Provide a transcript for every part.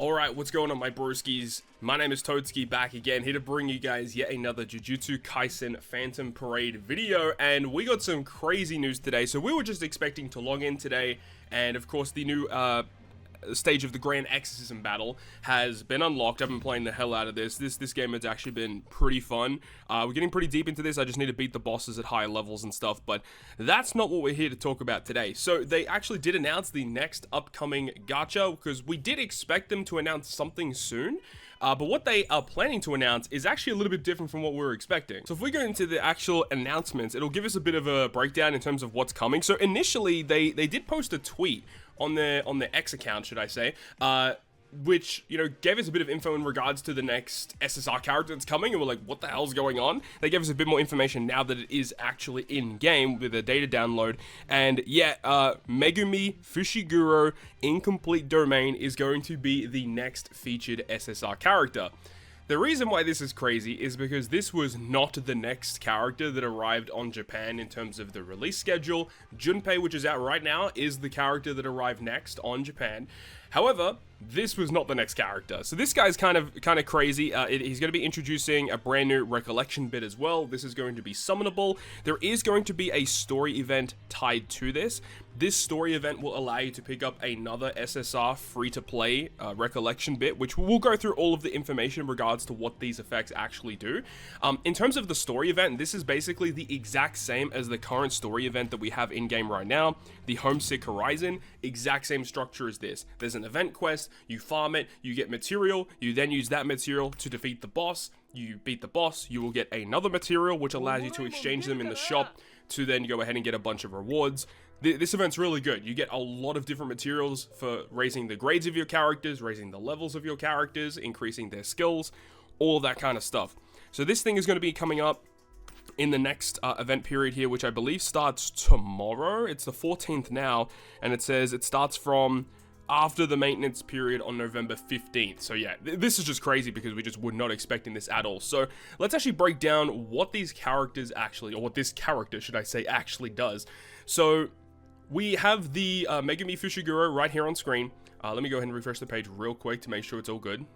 Alright, what's going on my broskies? My name is Toadski, back again, here to bring you guys yet another Jujutsu Kaisen Phantom Parade video, and we got some crazy news today. So we were just expecting to log in today, and of course the new stage of the Grand Exorcism battle has been unlocked. I've been playing the hell out of this. This game has actually been pretty fun. We're getting pretty deep into this. I just need to beat the bosses at higher levels and stuff, but that's not what we're here to talk about today. So they actually did announce the next upcoming gacha, because we did expect them to announce something soon. But what they are planning to announce is actually a little bit different from what we were expecting. So if we go into the actual announcements, it'll give us a bit of a breakdown in terms of what's coming. So initially, they did post a tweet on the X account, should I say, which, you know, gave us a bit of info in regards to the next SSR character that's coming, and we're like, what the hell's going on? They gave us a bit more information now that it is actually in-game with a data download, and yeah, Megumi Fushiguro Incomplete Domain is going to be the next featured SSR character. The reason why this is crazy is because this was not the next character that arrived on Japan in terms of the release schedule. Junpei, which is out right now, is the character that arrived next on Japan. However, this was not the next character. So this guy's kind of crazy. He's going to be introducing a brand new recollection bit as well. This is going to be summonable. There is going to be a story event tied to this. This story event will allow you to pick up another SSR free-to-play recollection bit, which we'll go through all of the information in regards to what these effects actually do. In terms of the story event, this is basically the exact same as the current story event that we have in-game right now. The Homesick Horizon, exact same structure as this. There's an event quest, you farm it, you get material, you then use that material to defeat the boss. You beat the boss, you will get another material, which allows you to exchange them in the shop to then go ahead and get a bunch of rewards. This event's really good. You get a lot of different materials for raising the grades of your characters, raising the levels of your characters, increasing their skills, all of that kind of stuff. So this thing is going to be coming up in the next event period here, which I believe starts tomorrow. It's the 14th now, and it says it starts from after the maintenance period on November 15th. So yeah, this is just crazy because we just were not expecting this at all. So let's actually break down what these characters actually, or what this character, should I say, actually does. So we have the Megumi Fushiguro right here on screen. Let me go ahead and refresh the page real quick to make sure it's all good.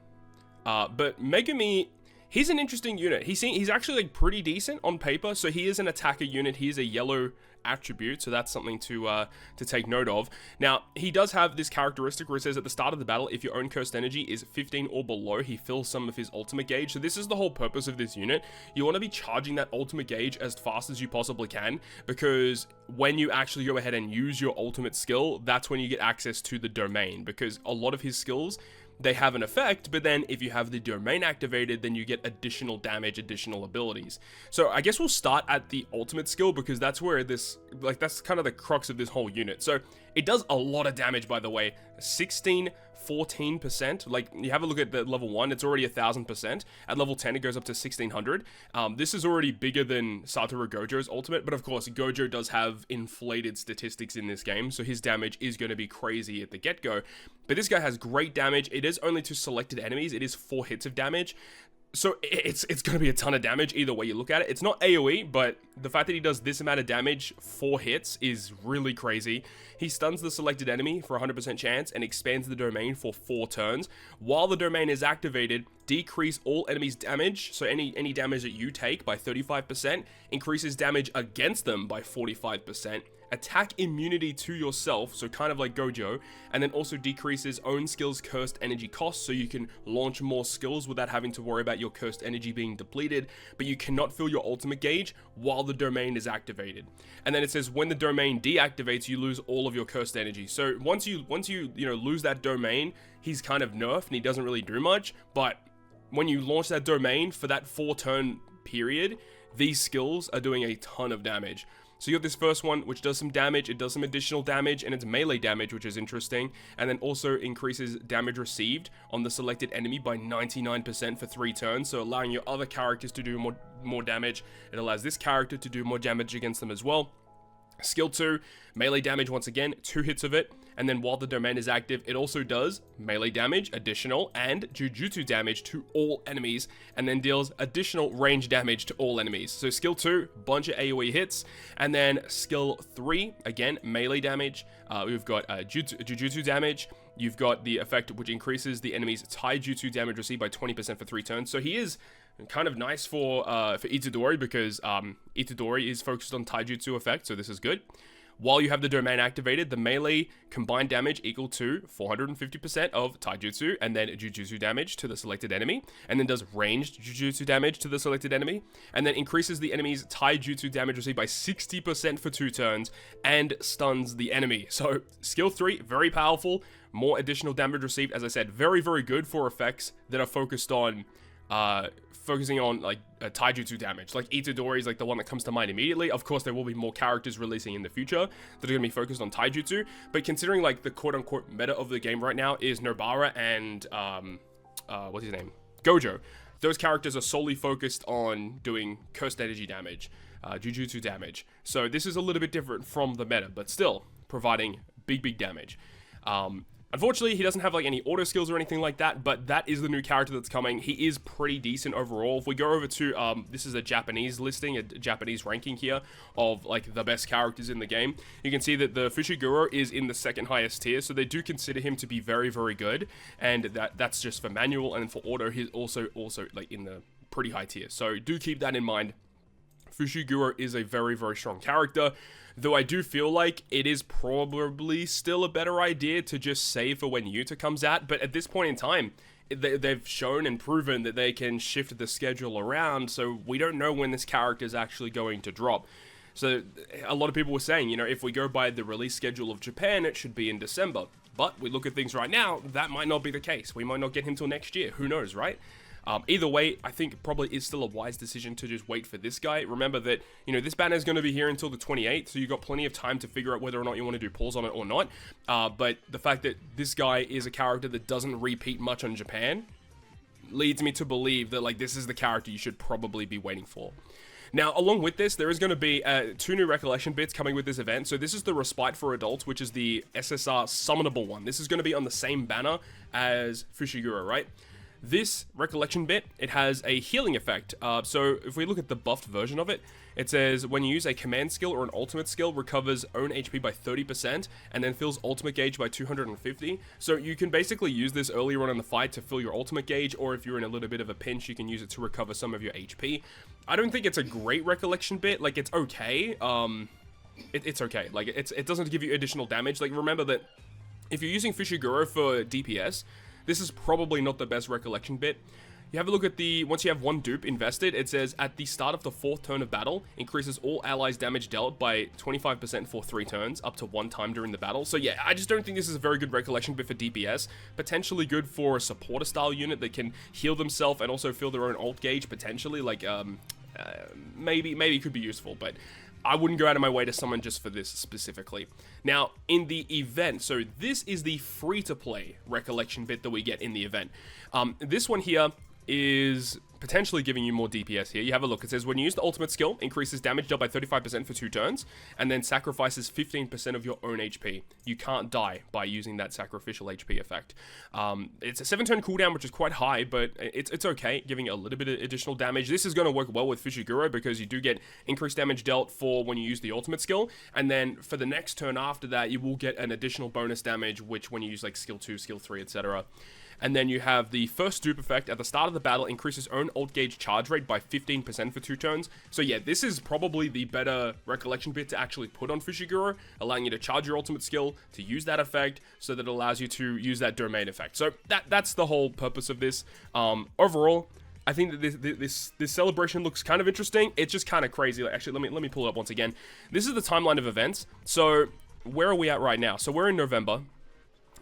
But Megumi, he's an interesting unit. He's actually like pretty decent on paper. So he is an attacker unit. He is a yellow attribute, so that's something to take note of. Now, he does have this characteristic where it says at the start of the battle, if your own cursed energy is 15 or below, he fills some of his ultimate gauge. So this is the whole purpose of this unit. You want to be charging that ultimate gauge as fast as you possibly can, because when you actually go ahead and use your ultimate skill, that's when you get access to the domain, because a lot of his skills, they have an effect, but then if you have the domain activated, then you get additional damage, additional abilities. So I guess we'll start at the ultimate skill, because that's where this, like, that's kind of the crux of this whole unit. So it does a lot of damage, by the way. 14%. Like, you have a look at the level 1, it's already 1000%. At level 10, it goes up to 1600. This is already bigger than Satoru Gojo's ultimate, but of course, Gojo does have inflated statistics in this game, so his damage is going to be crazy at the get-go. But this guy has great damage. It is only to selected enemies. It is 4 hits of damage. So it's going to be a ton of damage either way you look at it. It's not AoE, but the fact that he does this amount of damage, 4 hits, is really crazy. He stuns the selected enemy for 100% chance and expands the domain for 4 turns. While the domain is activated, decrease all enemies' damage, so any damage that you take, by 35%, increases damage against them by 45%, attack immunity to yourself, so kind of like Gojo, and then also decreases own skills cursed energy cost, so you can launch more skills without having to worry about your cursed energy being depleted, but you cannot fill your ultimate gauge while the domain is activated. And then it says when the domain deactivates, you lose all of your cursed energy. So once you lose that domain, he's kind of nerfed and he doesn't really do much, but when you launch that domain for that 4-turn period, these skills are doing a ton of damage. So you got this first one, which does some damage, it does some additional damage, and it's melee damage, which is interesting, and then also increases damage received on the selected enemy by 99% for 3 turns, so allowing your other characters to do more damage. It allows this character to do more damage against them as well. Skill 2, melee damage once again, 2 hits of it, and then while the domain is active, it also does melee damage, additional, and Jujutsu damage to all enemies, and then deals additional range damage to all enemies. So skill 2, bunch of AoE hits, and then skill 3, again, melee damage. We've got Jujutsu damage, you've got the effect which increases the enemy's taijutsu damage received by 20% for 3 turns. So he is kind of nice for Itadori, because Itadori is focused on taijutsu effect, so this is good. While you have the domain activated, the melee combined damage equal to 450% of taijutsu and then jujutsu damage to the selected enemy, and then does ranged jujutsu damage to the selected enemy, and then increases the enemy's taijutsu damage received by 60% for 2 turns and stuns the enemy. So skill 3, very powerful, more additional damage received. As I said, very, very good for effects that are focusing on like taijutsu damage. Like Itadori is like the one that comes to mind immediately. Of course, there will be more characters releasing in the future that are going to be focused on taijutsu, but considering like the quote-unquote meta of the game right now is Nobara and what's his name, Gojo. Those characters are solely focused on doing cursed energy damage, jujutsu damage. So this is a little bit different from the meta, but still providing big damage. Unfortunately, he doesn't have like any auto skills or anything like that, but that is the new character that's coming. He is pretty decent overall. If we go over to, this is a Japanese listing, a Japanese ranking here of like the best characters in the game. You can see that the Fushiguro is in the 2nd highest tier, so they do consider him to be very, very good. And that's just for manual, and for auto, he's also like in the pretty high tier. So do keep that in mind. Fushiguro is a very, very strong character, though I do feel like it is probably still a better idea to just save for when Yuta comes out, but at this point in time, they've shown and proven that they can shift the schedule around, so we don't know when this character is actually going to drop. So a lot of people were saying, you know, if we go by the release schedule of Japan, it should be in December, but we look at things right now, that might not be the case. We might not get him till next year, who knows, right? Either way, I think it probably is still a wise decision to just wait for this guy. Remember that, you know, this banner is going to be here until the 28th, so you've got plenty of time to figure out whether or not you want to do pulls on it or not. But the fact that this guy is a character that doesn't repeat much on Japan leads me to believe that, like, this is the character you should probably be waiting for. Now, along with this, there is going to be 2 new recollection bits coming with this event. So this is the Respite for Adults, which is the SSR summonable one. This is going to be on the same banner as Fushiguro, right? This recollection bit, it has a healing effect. So if we look at the buffed version of it, it says when you use a command skill or an ultimate skill, recovers own HP by 30% and then fills ultimate gauge by 250. So you can basically use this earlier on in the fight to fill your ultimate gauge, or if you're in a little bit of a pinch, you can use it to recover some of your HP. I don't think it's a great recollection bit. Like, it's okay. It's okay. Like, it doesn't give you additional damage. Like, remember that if you're using Fushiguro for DPS, this is probably not the best recollection bit. You have a look at once you have 1 dupe invested, it says at the start of the 4th turn of battle, increases all allies damage dealt by 25% for 3 turns, up to 1 time during the battle. So yeah, I just don't think this is a very good recollection bit for DPS. Potentially good for a supporter style unit that can heal themselves and also fill their own ult gauge, potentially. Like, maybe it could be useful, but I wouldn't go out of my way to summon just for this specifically. Now, in the event, so this is the free-to-play recollection bit that we get in the event. This one here is potentially giving you more DPS here. You have a look. It says, when you use the ultimate skill, increases damage dealt by 35% for 2 turns, and then sacrifices 15% of your own HP. You can't die by using that sacrificial HP effect. It's a 7-turn cooldown, which is quite high, but it's okay, giving a little bit of additional damage. This is going to work well with Fushiguro, because you do get increased damage dealt for when you use the ultimate skill, and then for the next turn after that, you will get an additional bonus damage, which when you use like skill 2, skill 3, etc. And then you have the first dupe effect. At the start of the battle, increases own ult gauge charge rate by 15% for 2 turns. So yeah, this is probably the better recollection bit to actually put on Fushiguro, allowing you to charge your ultimate skill, to use that effect, so that it allows you to use that domain effect. So that's the whole purpose of this. Overall, I think that this celebration looks kind of interesting. It's just kind of crazy. Like, actually, let me pull it up once again. This is the timeline of events. So where are we at right now? So we're in November.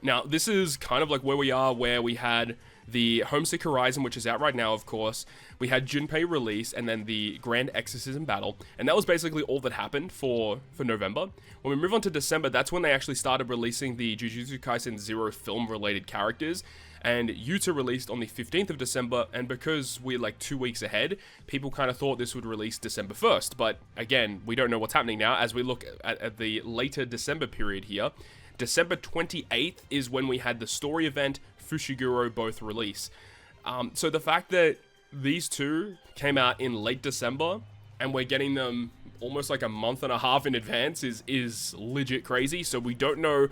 Now, this is kind of like where we are, where we had the Homesick Horizon, which is out right now, of course. We had Junpei release, and then the Grand Exorcism battle. And that was basically all that happened for November. When we move on to December, that's when they actually started releasing the Jujutsu Kaisen Zero film-related characters. And Yuta released on the 15th of December, and because we're like 2 weeks ahead, people kind of thought this would release December 1st. But again, we don't know what's happening now as we look at the later December period here. December 28th is when we had the story event, Fushiguro both release. So the fact that these two came out in late December and we're getting them almost like a month and a half in advance is legit crazy. So we don't know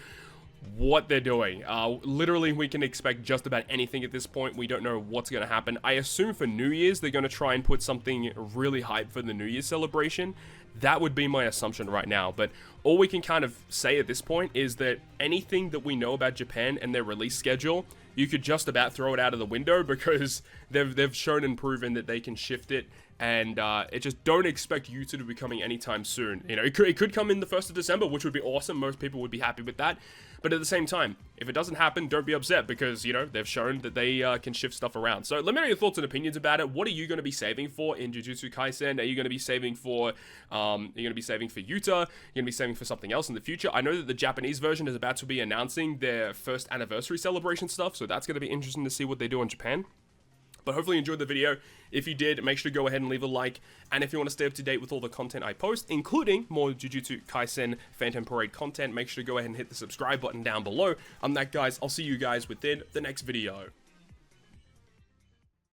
what they're doing. Literally, we can expect just about anything at this point. We don't know what's going to happen. I assume for New Year's, they're going to try and put something really hype for the New Year's celebration. That would be my assumption right now. But all we can kind of say at this point is that anything that we know about Japan and their release schedule, you could just about throw it out of the window, because they've shown and proven that they can shift it. And it just don't expect Yuta to be coming anytime soon. You know, it could come in the 1st of December, which would be awesome. Most people would be happy with that. But at the same time, if it doesn't happen, don't be upset, because, you know, they've shown that they can shift stuff around. So let me know your thoughts and opinions about it. What are you going to be saving for in Jujutsu Kaisen? Are you going to be saving for, Yuta? You're going to be saving for something else in the future? I know that the Japanese version is about to be announcing their 1st anniversary celebration stuff, so that's going to be interesting to see what they do in Japan. But hopefully you enjoyed the video. If you did, make sure to go ahead and leave a like. And if you want to stay up to date with all the content I post, including more Jujutsu Kaisen Phantom Parade content, make sure to go ahead and hit the subscribe button down below. I'm that, guys. I'll see you guys within the next video.